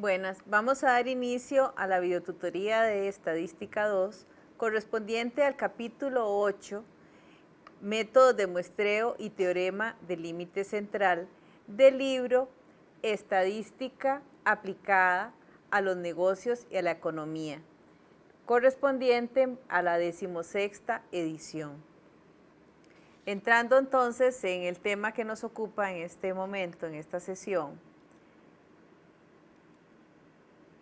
Buenas, vamos a dar inicio a la videotutoría de Estadística 2, correspondiente al capítulo 8, Métodos de muestreo y teorema del límite central, del libro Estadística aplicada a los negocios y a la economía, correspondiente a la 16ª edición. Entrando entonces en el tema que nos ocupa en este momento, en esta sesión,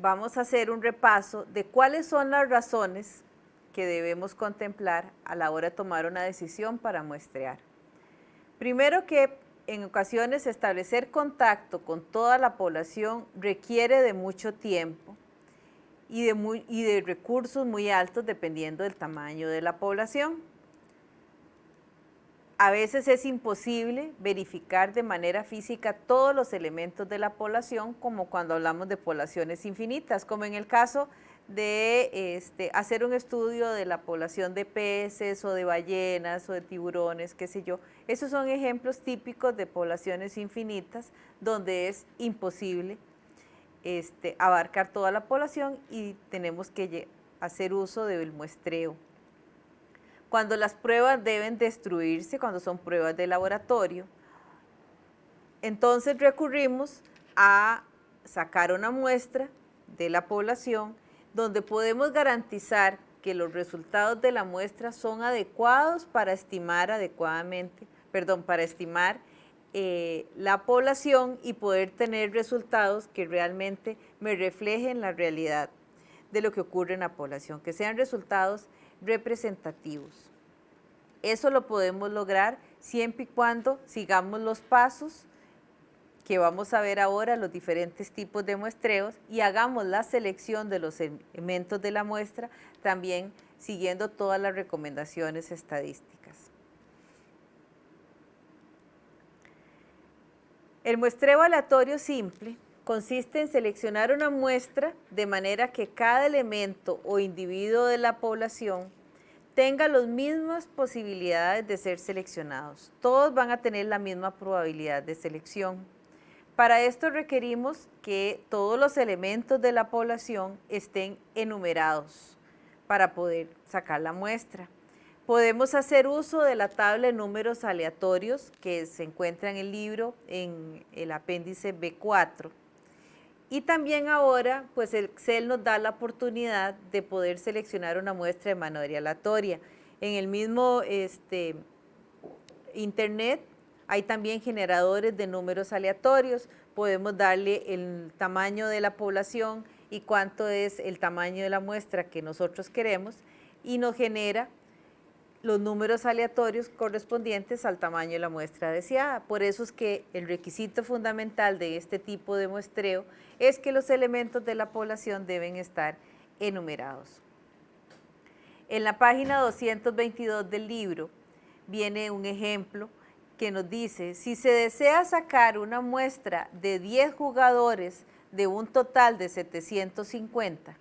vamos a hacer un repaso de cuáles son las razones que debemos contemplar a la hora de tomar una decisión para muestrear. Primero que en ocasiones establecer contacto con toda la población requiere de mucho tiempo y de recursos muy altos dependiendo del tamaño de la población. A veces es imposible verificar de manera física todos los elementos de la población, como cuando hablamos de poblaciones infinitas, como en el caso de hacer un estudio de la población de peces o de ballenas o de tiburones, qué sé yo. Esos son ejemplos típicos de poblaciones infinitas donde es imposible abarcar toda la población y tenemos que hacer uso del muestreo. Cuando las pruebas deben destruirse, cuando son pruebas de laboratorio, entonces recurrimos a sacar una muestra de la población donde podemos garantizar que los resultados de la muestra son adecuados para estimar la población y poder tener resultados que realmente me reflejen la realidad de lo que ocurre en la población, que sean resultados representativos. Eso lo podemos lograr siempre y cuando sigamos los pasos que vamos a ver ahora, los diferentes tipos de muestreos, y hagamos la selección de los elementos de la muestra también siguiendo todas las recomendaciones estadísticas. El muestreo aleatorio simple consiste en seleccionar una muestra de manera que cada elemento o individuo de la población tenga las mismas posibilidades de ser seleccionados. Todos van a tener la misma probabilidad de selección. Para esto requerimos que todos los elementos de la población estén enumerados para poder sacar la muestra. Podemos hacer uso de la tabla de números aleatorios que se encuentra en el libro en el apéndice B4. Y también ahora, pues el Excel nos da la oportunidad de poder seleccionar una muestra de manera aleatoria. En el mismo Internet hay también generadores de números aleatorios. Podemos darle el tamaño de la población y cuánto es el tamaño de la muestra que nosotros queremos y nos genera los números aleatorios correspondientes al tamaño de la muestra deseada. Por eso es que el requisito fundamental de este tipo de muestreo es que los elementos de la población deben estar enumerados. En la página 222 del libro viene un ejemplo que nos dice, si se desea sacar una muestra de 10 jugadores de un total de 750,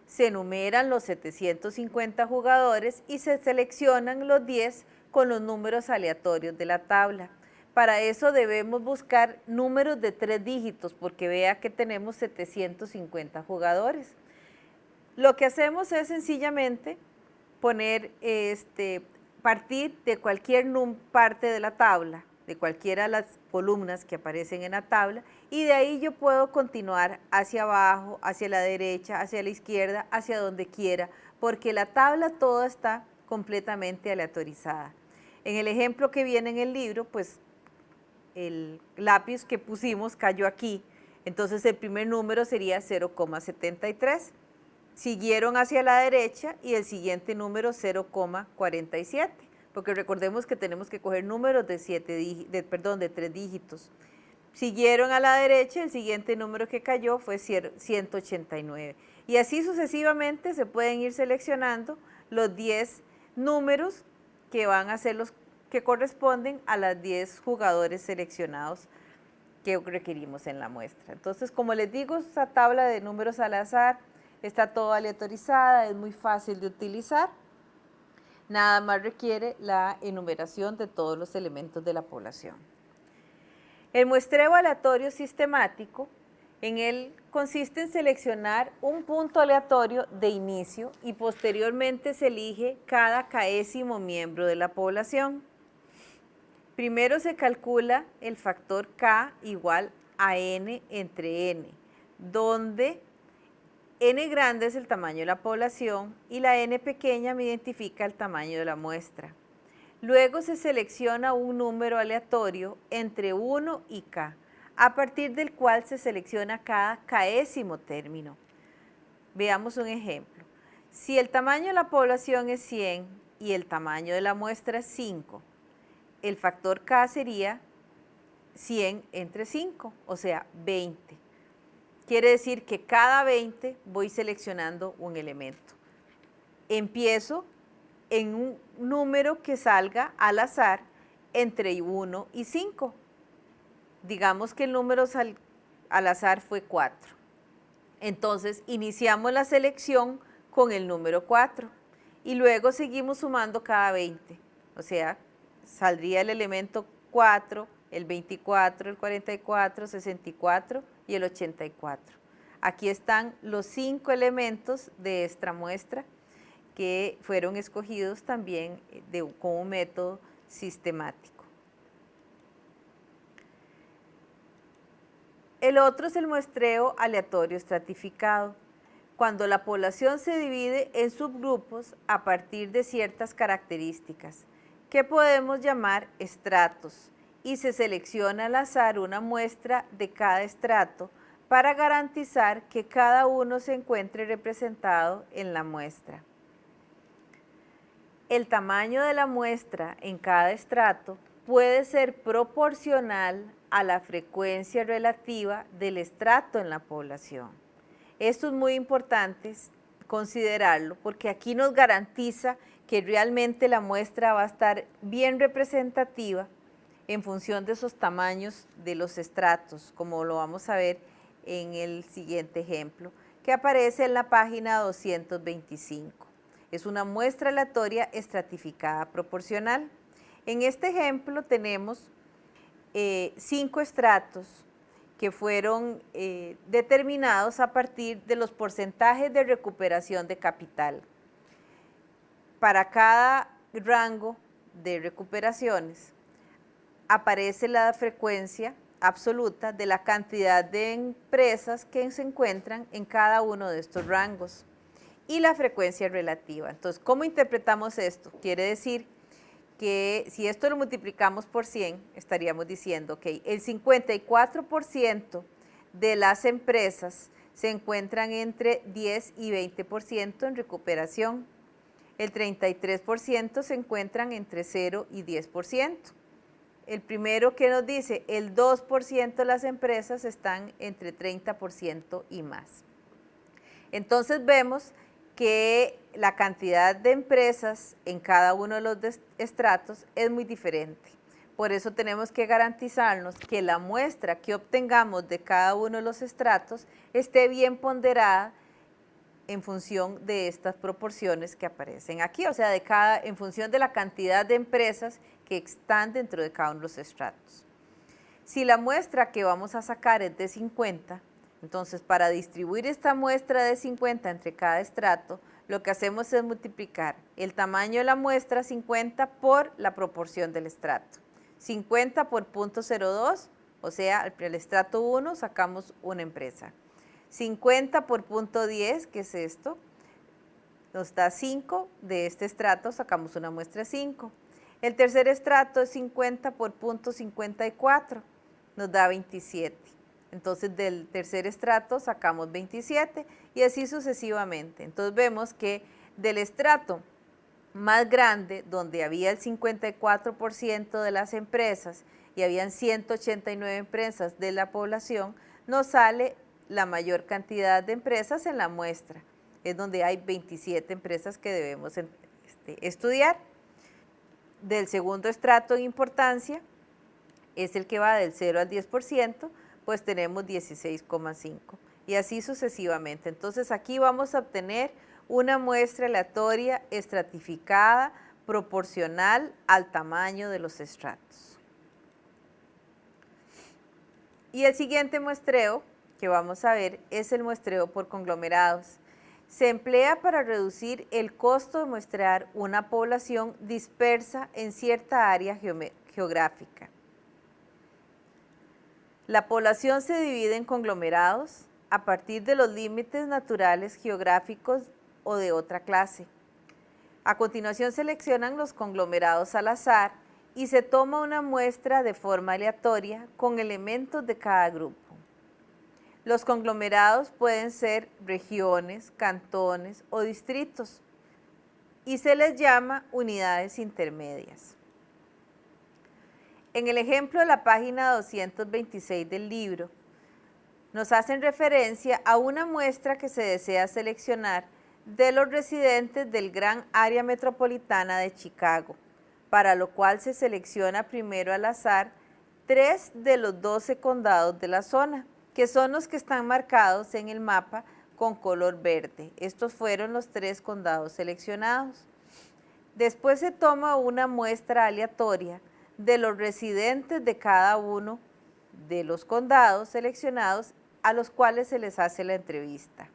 se enumeran los 750 jugadores y se seleccionan los 10 con los números aleatorios de la tabla. Para eso debemos buscar números de 3 dígitos, porque vea que tenemos 750 jugadores. Lo que hacemos es sencillamente partir de cualquier parte de la tabla, de cualquiera de las columnas que aparecen en la tabla, y de ahí yo puedo continuar hacia abajo, hacia la derecha, hacia la izquierda, hacia donde quiera, porque la tabla toda está completamente aleatorizada. En el ejemplo que viene en el libro, pues el lápiz que pusimos cayó aquí, entonces el primer número sería 0,73. Siguieron hacia la derecha y el siguiente número 0,47, porque recordemos que tenemos que coger números de 3 dígitos. Siguieron a la derecha, el siguiente número que cayó fue 189. Y así sucesivamente se pueden ir seleccionando los 10 números que van a ser los que corresponden a las 10 jugadores seleccionados que requerimos en la muestra. Entonces, como les digo, esta tabla de números al azar está todo aleatorizada, es muy fácil de utilizar. Nada más requiere la enumeración de todos los elementos de la población. El muestreo aleatorio sistemático En él consiste en seleccionar un punto aleatorio de inicio y posteriormente se elige cada késimo miembro de la población. Primero se calcula el factor K igual a N entre N, donde N grande es el tamaño de la población y la N pequeña me identifica el tamaño de la muestra. Luego se selecciona un número aleatorio entre 1 y K, a partir del cual se selecciona cada késimo término. Veamos un ejemplo. Si el tamaño de la población es 100 y el tamaño de la muestra es 5, el factor K sería 100 entre 5, o sea, 20. Quiere decir que cada 20 voy seleccionando un elemento. Empiezo en un número que salga al azar entre 1 y 5. Digamos que el número al azar fue 4. Entonces, iniciamos la selección con el número 4 y luego seguimos sumando cada 20. O sea, saldría el elemento 4, el 24, el 44, 64 y el 84. Aquí están los 5 elementos de esta muestra que fueron escogidos también con un método sistemático. El otro es el muestreo aleatorio estratificado, cuando la población se divide en subgrupos a partir de ciertas características, que podemos llamar estratos, y se selecciona al azar una muestra de cada estrato para garantizar que cada uno se encuentre representado en la muestra. El tamaño de la muestra en cada estrato puede ser proporcional a la frecuencia relativa del estrato en la población. Esto es muy importante considerarlo porque aquí nos garantiza que realmente la muestra va a estar bien representativa en función de esos tamaños de los estratos, como lo vamos a ver en el siguiente ejemplo, que aparece en la página 225. Es una muestra aleatoria estratificada proporcional. En este ejemplo tenemos 5 estratos que fueron determinados a partir de los porcentajes de recuperación de capital. Para cada rango de recuperaciones aparece la frecuencia absoluta de la cantidad de empresas que se encuentran en cada uno de estos rangos y la frecuencia relativa. Entonces, ¿cómo interpretamos esto? Quiere decir que si esto lo multiplicamos por 100, estaríamos diciendo que el 54% de las empresas se encuentran entre 10 y 20% en recuperación. El 33% se encuentran entre 0 y 10%. El primero que nos dice el 2% de las empresas están entre 30% y más. Entonces vemos que la cantidad de empresas en cada uno de los estratos es muy diferente. Por eso tenemos que garantizarnos que la muestra que obtengamos de cada uno de los estratos esté bien ponderada en función de estas proporciones que aparecen aquí, o sea, en función de la cantidad de empresas que están dentro de cada uno de los estratos. Si la muestra que vamos a sacar es de 50, entonces para distribuir esta muestra de 50 entre cada estrato, lo que hacemos es multiplicar el tamaño de la muestra 50 por la proporción del estrato. 50 por 0.02, o sea, el estrato 1 sacamos una empresa. 50 por 0.10, que es esto, nos da 5, de este estrato sacamos una muestra 5. El tercer estrato es 50 por 0.54, nos da 27. Entonces del tercer estrato sacamos 27 y así sucesivamente. Entonces vemos que del estrato más grande, donde había el 54% de las empresas y habían 189 empresas de la población, nos sale la mayor cantidad de empresas en la muestra. Es donde hay 27 empresas que debemos estudiar. Del segundo estrato en importancia, es el que va del 0 al 10%, pues tenemos 16,5 y así sucesivamente. Entonces aquí vamos a obtener una muestra aleatoria estratificada proporcional al tamaño de los estratos. Y el siguiente muestreo que vamos a ver es el muestreo por conglomerados. Se emplea para reducir el costo de muestrear una población dispersa en cierta área geográfica. La población se divide en conglomerados a partir de los límites naturales geográficos o de otra clase. A continuación seleccionan los conglomerados al azar y se toma una muestra de forma aleatoria con elementos de cada grupo. Los conglomerados pueden ser regiones, cantones o distritos y se les llama unidades intermedias. En el ejemplo de la página 226 del libro, nos hacen referencia a una muestra que se desea seleccionar de los residentes del gran área metropolitana de Chicago, para lo cual se selecciona primero al azar 3 de los 12 condados de la zona, que son los que están marcados en el mapa con color verde. Estos fueron los 3 condados seleccionados. Después se toma una muestra aleatoria de los residentes de cada uno de los condados seleccionados a los cuales se les hace la entrevista.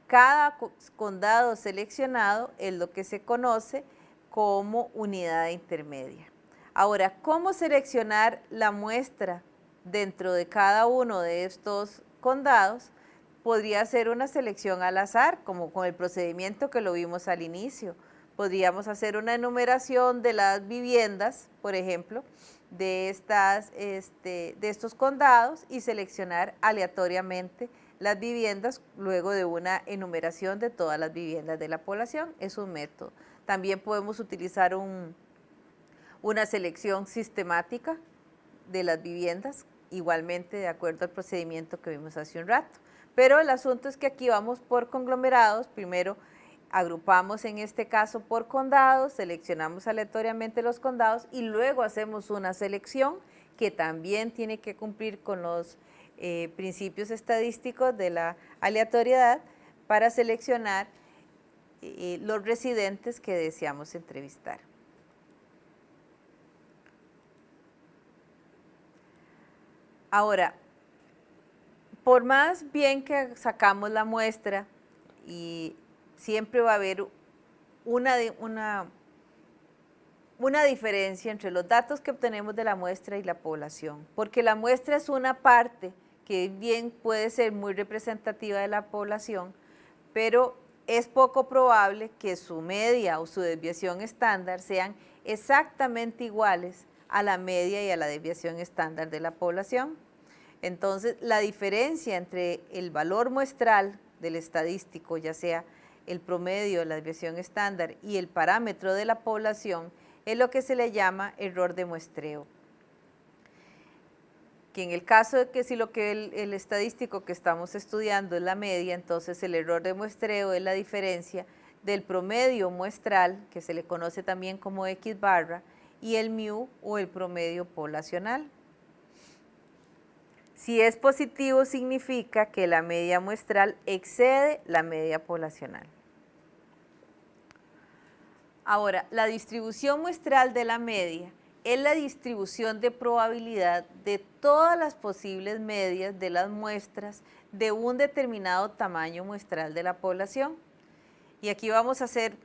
Cada condado seleccionado es lo que se conoce como unidad intermedia. Ahora, ¿cómo seleccionar la muestra dentro de cada uno de estos condados? Podría ser una selección al azar, como con el procedimiento que lo vimos al inicio. Podríamos hacer una enumeración de las viviendas, por ejemplo, de estos condados y seleccionar aleatoriamente las viviendas luego de una enumeración de todas las viviendas de la población. Es un método. También podemos utilizar una selección sistemática de las viviendas, igualmente de acuerdo al procedimiento que vimos hace un rato. Pero el asunto es que aquí vamos por conglomerados. Primero agrupamos en este caso por condados, seleccionamos aleatoriamente los condados y luego hacemos una selección que también tiene que cumplir con los principios estadísticos de la aleatoriedad para seleccionar los residentes que deseamos entrevistar. Ahora, por más bien que sacamos la muestra, y siempre va a haber una diferencia entre los datos que obtenemos de la muestra y la población, porque la muestra es una parte que bien puede ser muy representativa de la población, pero es poco probable que su media o su desviación estándar sean exactamente iguales a la media y a la desviación estándar de la población. Entonces, la diferencia entre el valor muestral del estadístico, ya sea el promedio, la desviación estándar y el parámetro de la población, es lo que se le llama error de muestreo. Que en el caso de que si lo que el estadístico que estamos estudiando es la media, entonces el error de muestreo es la diferencia del promedio muestral, que se le conoce también como X barra, y el mu o el promedio poblacional. Si es positivo, significa que la media muestral excede la media poblacional. Ahora, la distribución muestral de la media es la distribución de probabilidad de todas las posibles medias de las muestras de un determinado tamaño muestral de la población. Y aquí vamos a hacer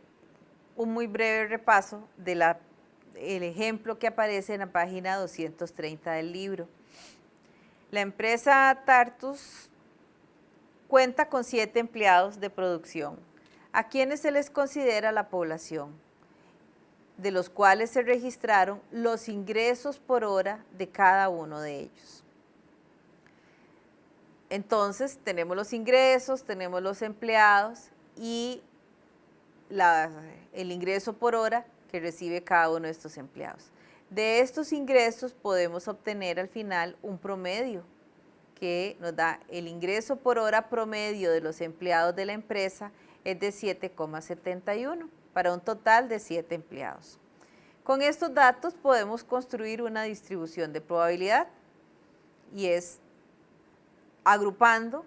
un muy breve repaso del ejemplo que aparece en la página 230 del libro. La empresa Tartus cuenta con 7 empleados de producción, a quienes se les considera la población, de los cuales se registraron los ingresos por hora de cada uno de ellos. Entonces, tenemos los ingresos, tenemos los empleados y el ingreso por hora que recibe cada uno de estos empleados. De estos ingresos podemos obtener al final un promedio que nos da el ingreso por hora promedio de los empleados de la empresa es de 7,71 para un total de 7 empleados. Con estos datos podemos construir una distribución de probabilidad y es agrupando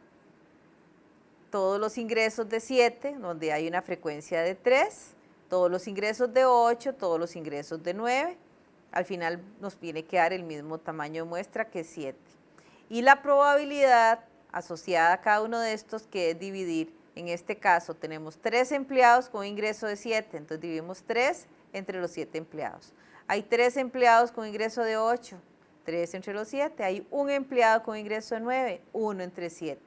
todos los ingresos de 7, donde hay una frecuencia de 3, todos los ingresos de 8, todos los ingresos de 9, al final nos tiene que dar el mismo tamaño de muestra que 7. Y la probabilidad asociada a cada uno de estos, que es dividir. En este caso tenemos 3 empleados con un ingreso de 7, entonces dividimos 3 entre los 7 empleados. Hay 3 empleados con ingreso de 8, 3 entre los 7. Hay un empleado con ingreso de 9, 1 entre 7.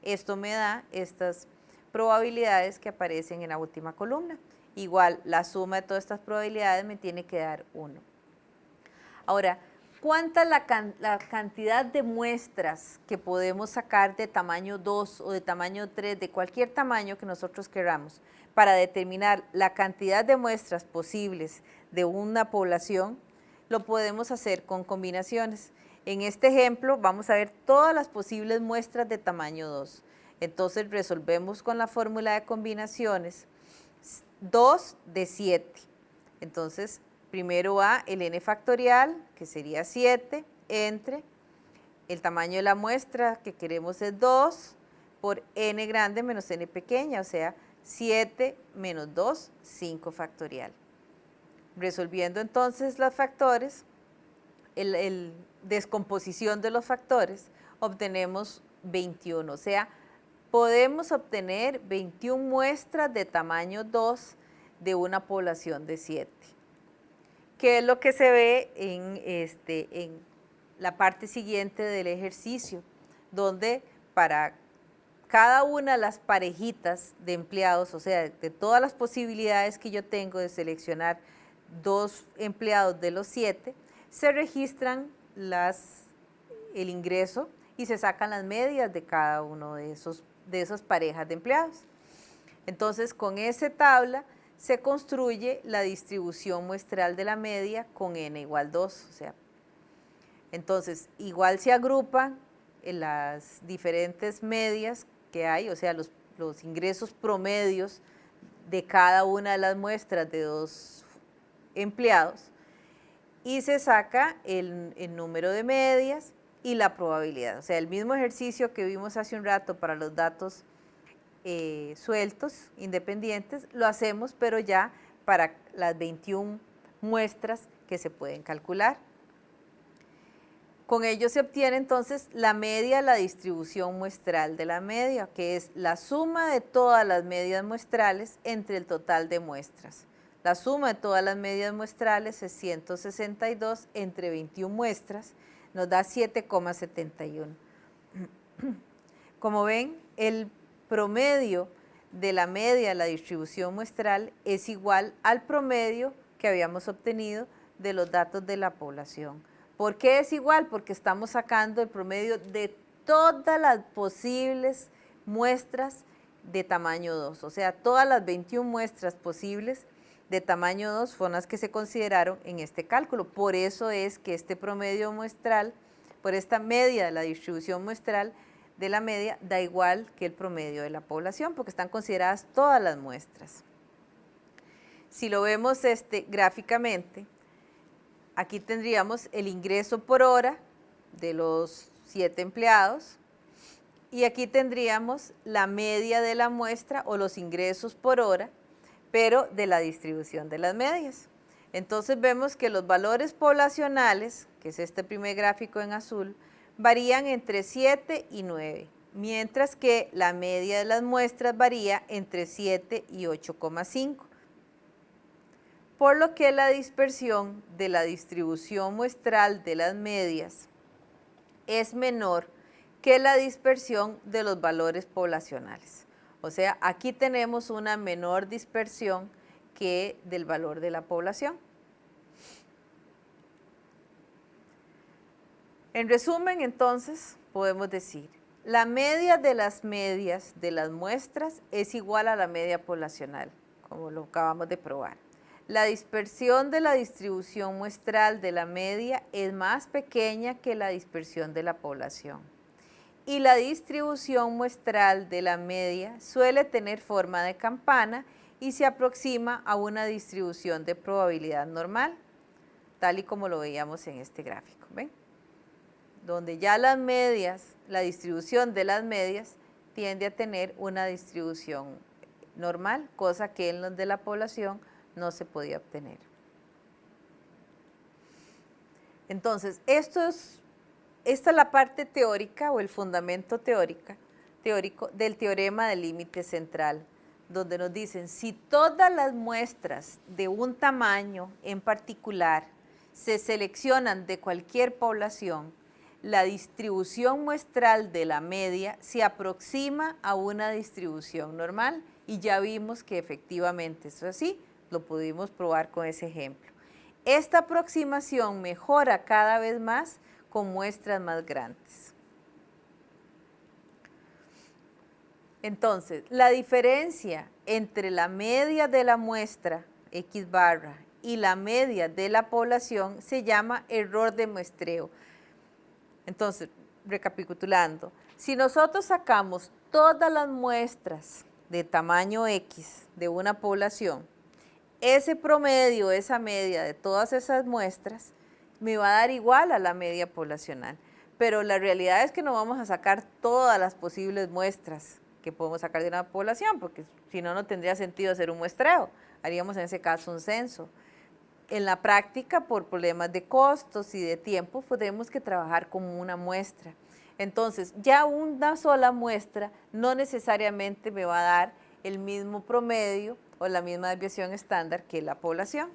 Esto me da estas probabilidades que aparecen en la última columna. Igual, la suma de todas estas probabilidades me tiene que dar 1. Ahora, ¿cuánta es la cantidad de muestras que podemos sacar de tamaño 2 o de tamaño 3, de cualquier tamaño que nosotros queramos, para determinar la cantidad de muestras posibles de una población? Lo podemos hacer con combinaciones. En este ejemplo vamos a ver todas las posibles muestras de tamaño 2. Entonces resolvemos con la fórmula de combinaciones 2 de 7. Entonces primero va el n factorial, que sería 7, entre el tamaño de la muestra que queremos es 2, por n grande menos n pequeña, o sea, 7 menos 2, 5 factorial. Resolviendo entonces los factores, el descomposición de los factores, obtenemos 21, o sea, podemos obtener 21 muestras de tamaño 2 de una población de 7. ¿Qué es lo que se ve en la parte siguiente del ejercicio? Donde para cada una de las parejitas de empleados, o sea, de todas las posibilidades que yo tengo de seleccionar 2 empleados de los 7, se registran el ingreso y se sacan las medias de cada uno de esas parejas de empleados. Entonces, con esa tabla se construye la distribución muestral de la media con n igual 2. O sea, entonces, igual se agrupan las diferentes medias que hay, o sea, los ingresos promedios de cada una de las muestras de 2 empleados, y se saca el número de medias y la probabilidad. O sea, el mismo ejercicio que vimos hace un rato para los datos sueltos, independientes, lo hacemos, pero ya para las 21 muestras que se pueden calcular. Con ello se obtiene entonces la media, la distribución muestral de la media, que es la suma de todas las medias muestrales entre el total de muestras. La suma de todas las medias muestrales es 162 entre 21 muestras, nos da 7,71. Como ven, el promedio de la media de la distribución muestral es igual al promedio que habíamos obtenido de los datos de la población. ¿Por qué es igual? Porque estamos sacando el promedio de todas las posibles muestras de tamaño 2. O sea, todas las 21 muestras posibles de tamaño 2 fueron las que se consideraron en este cálculo. Por eso es que este promedio muestral, por esta media de la distribución muestral de la media, da igual que el promedio de la población, porque están consideradas todas las muestras. Si lo vemos gráficamente, aquí tendríamos el ingreso por hora de los 7 empleados, y aquí tendríamos la media de la muestra o los ingresos por hora, pero de la distribución de las medias. Entonces vemos que los valores poblacionales, que es este primer gráfico en azul, varían entre 7 y 9, mientras que la media de las muestras varía entre 7 y 8,5. Por lo que la dispersión de la distribución muestral de las medias es menor que la dispersión de los valores poblacionales. O sea, aquí tenemos una menor dispersión que del valor de la población. En resumen, entonces, podemos decir, la media de las medias de las muestras es igual a la media poblacional, como lo acabamos de probar. La dispersión de la distribución muestral de la media es más pequeña que la dispersión de la población. Y la distribución muestral de la media suele tener forma de campana y se aproxima a una distribución de probabilidad normal, tal y como lo veíamos en este gráfico. ¿Ven? Donde ya las medias, la distribución de las medias tiende a tener una distribución normal, cosa que en los de la población no se podía obtener. Entonces, esto es esta es la parte teórica o el fundamento teórico del teorema del límite central, donde nos dicen si todas las muestras de un tamaño en particular se seleccionan de cualquier población, la distribución muestral de la media se aproxima a una distribución normal, y ya vimos que efectivamente eso es así, lo pudimos probar con ese ejemplo. Esta aproximación mejora cada vez más con muestras más grandes. Entonces, la diferencia entre la media de la muestra X barra y la media de la población se llama error de muestreo. Entonces, recapitulando, si nosotros sacamos todas las muestras de tamaño X de una población, ese promedio, esa media de todas esas muestras, me va a dar igual a la media poblacional. Pero la realidad es que no vamos a sacar todas las posibles muestras que podemos sacar de una población, porque si no, no tendría sentido hacer un muestreo. Haríamos en ese caso un censo. En la práctica, por problemas de costos y de tiempo, tenemos que trabajar como una muestra. Entonces, ya una sola muestra no necesariamente me va a dar el mismo promedio o la misma desviación estándar que la población.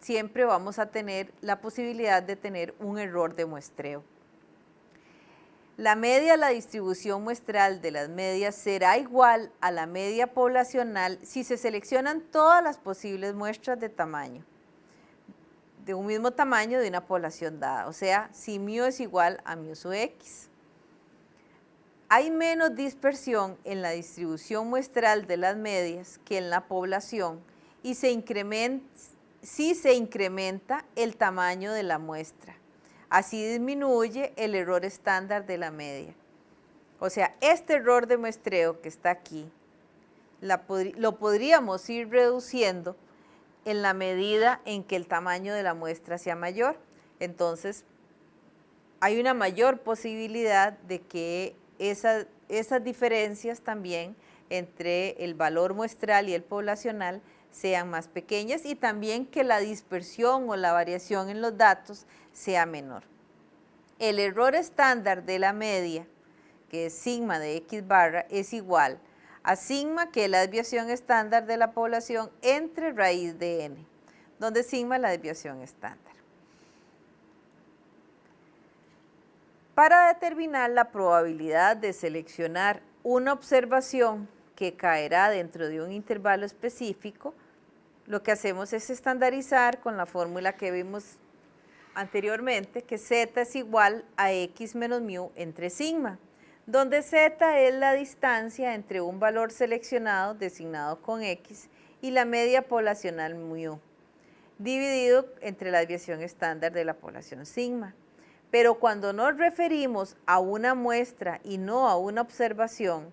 Siempre vamos a tener la posibilidad de tener un error de muestreo. La media, la distribución muestral de las medias será igual a la media poblacional si se seleccionan todas las posibles muestras de tamaño, de un mismo tamaño de una población dada, o sea, si mu es igual a mu sub x. Hay menos dispersión en la distribución muestral de las medias que en la población y si se incrementa el tamaño de la muestra. Así disminuye el error estándar de la media. O sea, este error de muestreo que está aquí, lo podríamos ir reduciendo en la medida en que el tamaño de la muestra sea mayor. Entonces, hay una mayor posibilidad de que esas diferencias también entre el valor muestral y el poblacional sean más pequeñas, y también que la dispersión o la variación en los datos sea menor. El error estándar de la media, que es sigma de X barra, es igual a sigma, que es la desviación estándar de la población, entre raíz de n, donde sigma es la desviación estándar. Para determinar la probabilidad de seleccionar una observación que caerá dentro de un intervalo específico, lo que hacemos es estandarizar con la fórmula que vimos anteriormente, que z es igual a x menos mu entre sigma, donde z es la distancia entre un valor seleccionado designado con x y la media poblacional mu, dividido entre la desviación estándar de la población sigma. Pero cuando nos referimos a una muestra y no a una observación,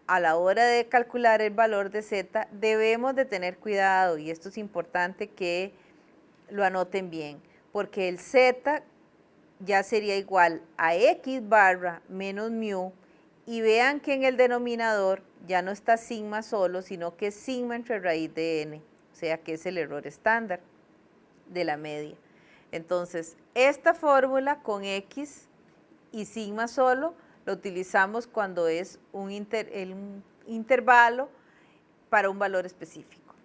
a la hora de calcular el valor de z debemos de tener cuidado, y esto es importante que lo anoten bien, porque el z ya sería igual a x barra menos mu, y vean que en el denominador ya no está sigma solo, sino que es sigma entre raíz de n, o sea que es el error estándar de la media. Entonces, esta fórmula con x y sigma solo lo utilizamos cuando es un intervalo para un valor específico.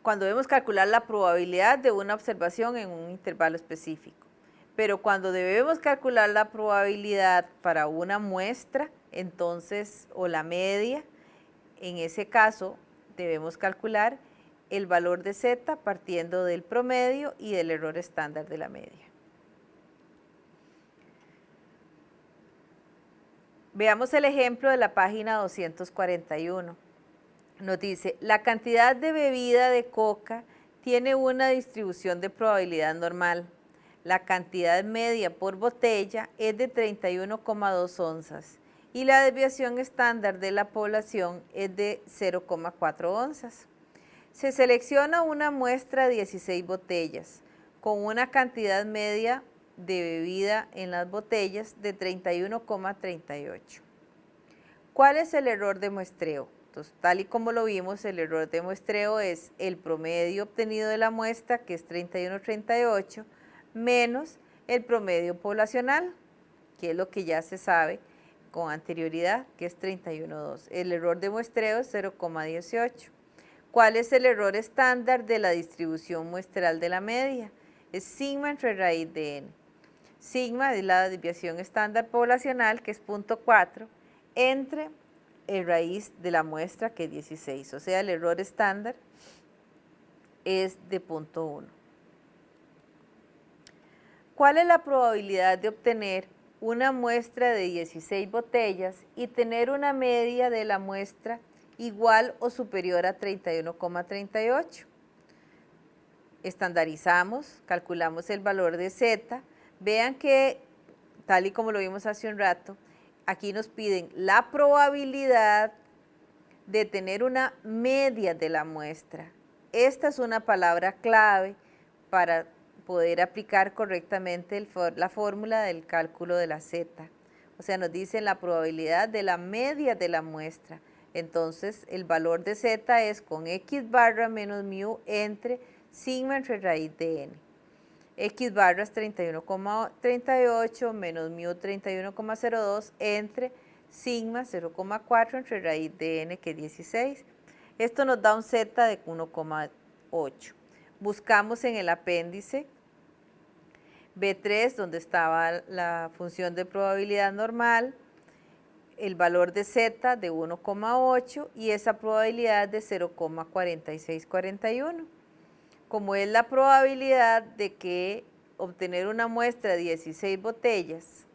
Cuando debemos calcular la probabilidad de una observación en un intervalo específico. Pero cuando debemos calcular la probabilidad para una muestra, entonces, o la media, en ese caso debemos calcular el valor de z partiendo del promedio y del error estándar de la media. Veamos el ejemplo de la página 241. Nos dice, la cantidad de bebida de coca tiene una distribución de probabilidad normal. La cantidad media por botella es de 31,2 onzas y la desviación estándar de la población es de 0,4 onzas. Se selecciona una muestra de 16 botellas con una cantidad media de bebida en las botellas de 31,38. ¿Cuál es el error de muestreo? Entonces, tal y como lo vimos, el error de muestreo es el promedio obtenido de la muestra, que es 31,38, menos el promedio poblacional, que es lo que ya se sabe con anterioridad, que es 31.2. El error de muestreo es 0,18. ¿Cuál es el error estándar de la distribución muestral de la media? Es sigma entre raíz de n. Sigma es la desviación estándar poblacional, que es 0,4, entre el raíz de la muestra, que es 16. O sea, el error estándar es de 0,1. ¿Cuál es la probabilidad de obtener una muestra de 16 botellas y tener una media de la muestra igual o superior a 31,38? Estandarizamos, calculamos el valor de Z. Vean que, tal y como lo vimos hace un rato, aquí nos piden la probabilidad de tener una media de la muestra. Esta es una palabra clave para poder aplicar correctamente la fórmula del cálculo de la Z. O sea, nos dicen la probabilidad de la media de la muestra. Entonces, el valor de Z es con X barra menos mu entre sigma entre raíz de n. X barra es 31,38 menos mu 31,02 entre sigma 0,4 entre raíz de n, que es 16. Esto nos da un Z de 1,8. Buscamos en el apéndice B3, donde estaba la función de probabilidad normal, el valor de Z de 1,8 y esa probabilidad de 0,4641. Como es la probabilidad de que obtener una muestra de 16 botellas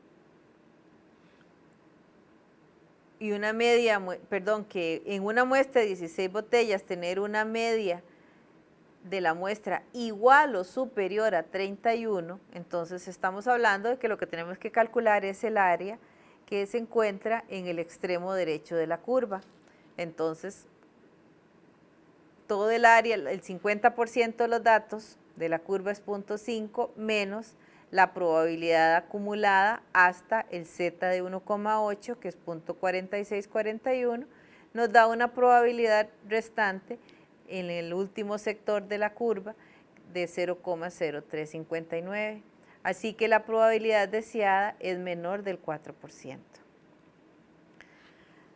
y una media, que en una muestra de 16 botellas tener una media de la muestra igual o superior a 31, entonces estamos hablando de que lo que tenemos que calcular es el área que se encuentra en el extremo derecho de la curva. Entonces, todo el área, el 50% de los datos de la curva es 0,5 menos la probabilidad acumulada hasta el Z de 1,8, que es 0,4641, nos da una probabilidad restante en el último sector de la curva de 0,0359. Así que la probabilidad deseada es menor del 4%.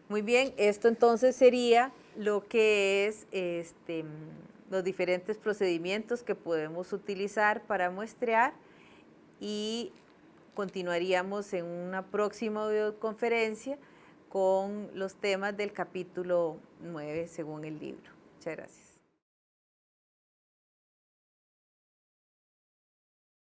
Muy bien, esto entonces sería lo que es los diferentes procedimientos que podemos utilizar para muestrear, y continuaríamos en una próxima videoconferencia con los temas del capítulo 9 según el libro. Muchas gracias.